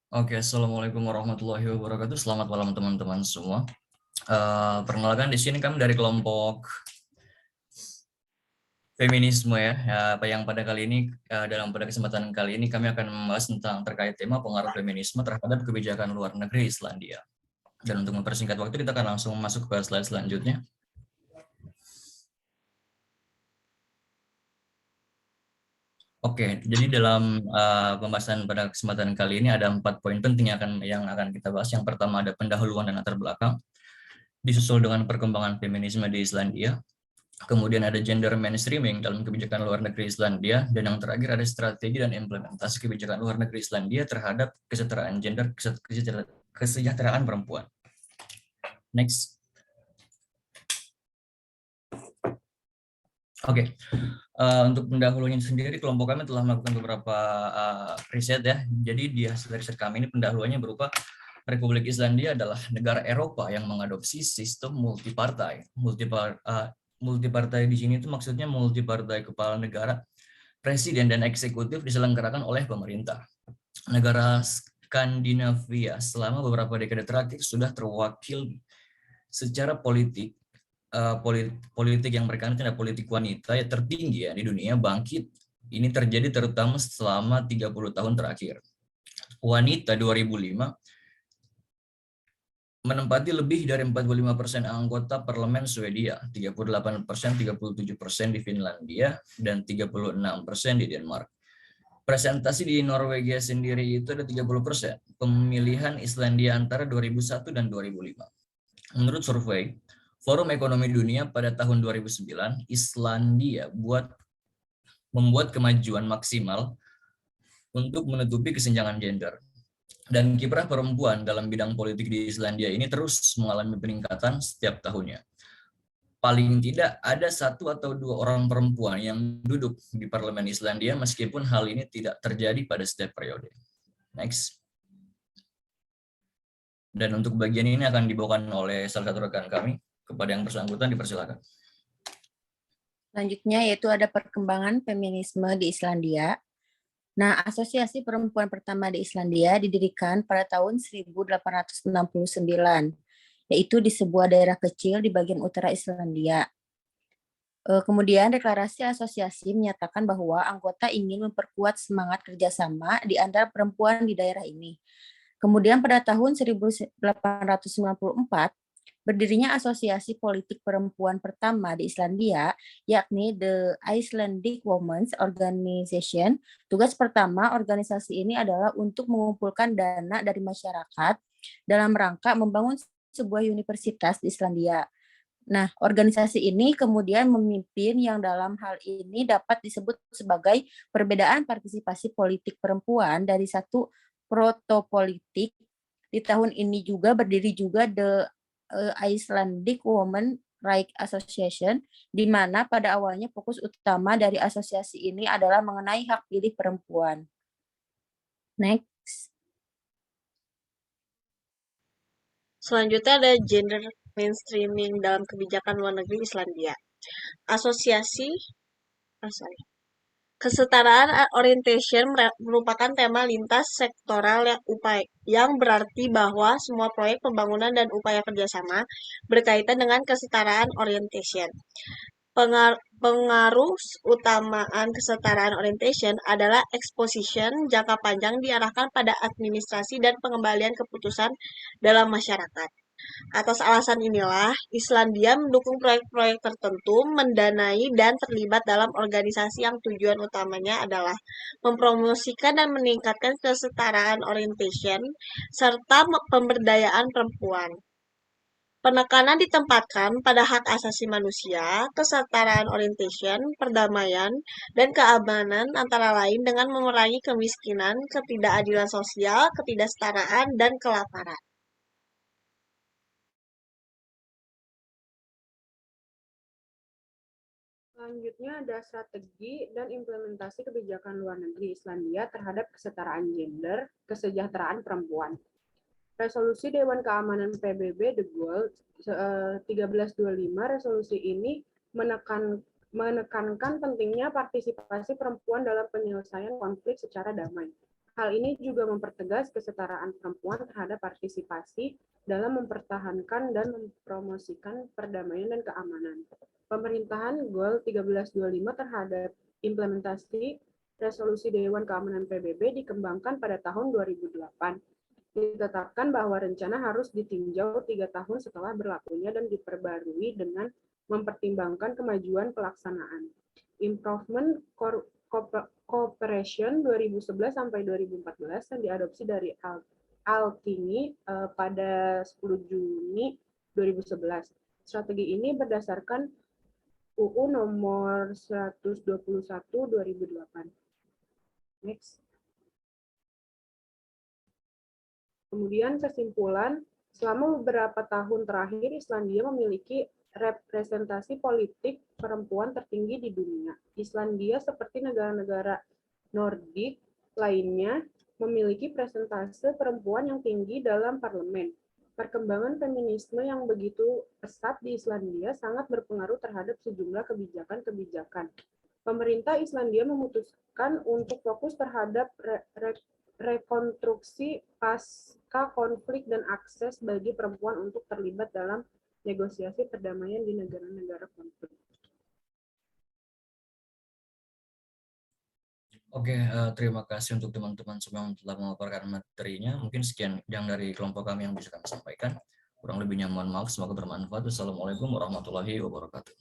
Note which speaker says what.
Speaker 1: Oke, Assalamualaikum warahmatullahi wabarakatuh. Selamat malam teman-teman semua. Perkenalkan di sini kami dari kelompok feminisme ya. Yang pada kali ini pada kesempatan kali ini kami akan membahas tentang terkait tema pengaruh feminisme terhadap kebijakan luar negeri Islandia. Dan untuk mempersingkat waktu kita akan langsung masuk ke slide selanjutnya. Oke, jadi dalam pembahasan pada kesempatan kali ini ada 4 poin penting yang akan kita bahas. Yang pertama ada pendahuluan dan latar belakang, disusul dengan perkembangan feminisme di Islandia. Kemudian ada gender mainstreaming dalam kebijakan luar negeri Islandia, dan yang terakhir ada strategi dan implementasi kebijakan luar negeri Islandia terhadap kesetaraan gender, kesejahteraan perempuan. Next. Oke, untuk pendahulunya sendiri kelompok kami telah melakukan beberapa riset ya. Jadi di hasil riset kami ini pendahuluannya berupa Republik Islandia adalah negara Eropa yang mengadopsi sistem multipartai. Multipartai di sini itu maksudnya multipartai kepala negara, presiden dan eksekutif diselenggarakan oleh pemerintah. Negara Skandinavia selama beberapa dekade terakhir sudah terwakil secara politik politik yang berkaitan dengan politik wanita yang tertinggi ya di dunia bangkit. Ini terjadi terutama selama 30 tahun terakhir. Wanita 2005 menempati lebih dari 45% anggota parlemen Swedia, 38%, 37% di Finlandia, dan 36% di Denmark. Presentasi di Norwegia sendiri itu ada 30%. Pemilihan Islandia antara 2001 dan 2005. Menurut survei Forum Ekonomi Dunia pada tahun 2009, Islandia membuat kemajuan maksimal untuk menutupi kesenjangan gender. Dan kiprah perempuan dalam bidang politik di Islandia ini terus mengalami peningkatan setiap tahunnya. Paling tidak ada 1 atau 2 orang perempuan yang duduk di parlemen Islandia meskipun hal ini tidak terjadi pada setiap periode. Next. Dan untuk bagian ini akan dibawakan oleh salah satu rekan kami. Kepada yang bersangkutan dipersilakan.
Speaker 2: Selanjutnya yaitu ada perkembangan feminisme di Islandia. Nah, Asosiasi Perempuan pertama di Islandia didirikan pada tahun 1869, yaitu di sebuah daerah kecil di bagian utara Islandia. Kemudian deklarasi asosiasi menyatakan bahwa anggota ingin memperkuat semangat kerjasama di antara perempuan di daerah ini. Kemudian pada tahun 1894, berdirinya asosiasi politik perempuan pertama di Islandia, yakni The Icelandic Women's Organization. Tugas pertama organisasi ini adalah untuk mengumpulkan dana dari masyarakat dalam rangka membangun sebuah universitas di Islandia. Nah, organisasi ini kemudian memimpin yang dalam hal ini dapat disebut sebagai perbedaan partisipasi politik perempuan dari satu protopolitik. Di tahun ini juga berdiri juga The Icelandic Women Rights Association, di mana pada awalnya fokus utama dari asosiasi ini adalah mengenai hak pilih perempuan. Next.
Speaker 3: Selanjutnya ada gender mainstreaming dalam kebijakan luar negeri Islandia. Kesetaraan orientation merupakan tema lintas sektoral yang berarti bahwa semua proyek pembangunan dan upaya kerjasama berkaitan dengan kesetaraan orientation. Pengaruh utamaan kesetaraan orientation adalah exposition jangka panjang diarahkan pada administrasi dan pengembalian keputusan dalam masyarakat. Atas alasan inilah, Islandia mendukung proyek-proyek tertentu, mendanai dan terlibat dalam organisasi yang tujuan utamanya adalah mempromosikan dan meningkatkan kesetaraan orientation serta pemberdayaan perempuan. Penekanan ditempatkan pada hak asasi manusia, kesetaraan orientation, perdamaian, dan keamanan antara lain dengan mengurangi kemiskinan, ketidakadilan sosial, ketidaksetaraan, dan kelaparan.
Speaker 4: Selanjutnya ada strategi dan implementasi kebijakan luar negeri Islandia terhadap kesetaraan gender, kesejahteraan perempuan. Resolusi Dewan Keamanan PBB The World 1325, resolusi ini menekankan pentingnya partisipasi perempuan dalam penyelesaian konflik secara damai. Hal ini juga mempertegas kesetaraan perempuan terhadap partisipasi dalam mempertahankan dan mempromosikan perdamaian dan keamanan. Pemerintahan Goal 1325 terhadap implementasi resolusi Dewan Keamanan PBB dikembangkan pada tahun 2008. Ditetapkan bahwa rencana harus ditinjau 3 tahun setelah berlakunya dan diperbarui dengan mempertimbangkan kemajuan pelaksanaan. Improvement Cooperation 2011 sampai 2014 yang diadopsi dari Altini pada 10 Juni 2011. Strategi ini berdasarkan UU nomor 121 2008. Next. Kemudian kesimpulan, selama beberapa tahun terakhir Islandia memiliki representasi politik perempuan tertinggi di dunia. Islandia seperti negara-negara Nordik lainnya memiliki presentase perempuan yang tinggi dalam parlemen. Perkembangan feminisme yang begitu pesat di Islandia sangat berpengaruh terhadap sejumlah kebijakan-kebijakan. Pemerintah Islandia memutuskan untuk fokus terhadap rekonstruksi pasca konflik dan akses bagi perempuan untuk terlibat dalam negosiasi perdamaian di negara-negara konflik.
Speaker 1: Oke, terima kasih untuk teman-teman semua yang telah memaparkan materinya. Mungkin sekian yang dari kelompok kami yang bisa kami sampaikan. Kurang lebihnya mohon maaf, semoga bermanfaat. Wassalamualaikum warahmatullahi wabarakatuh.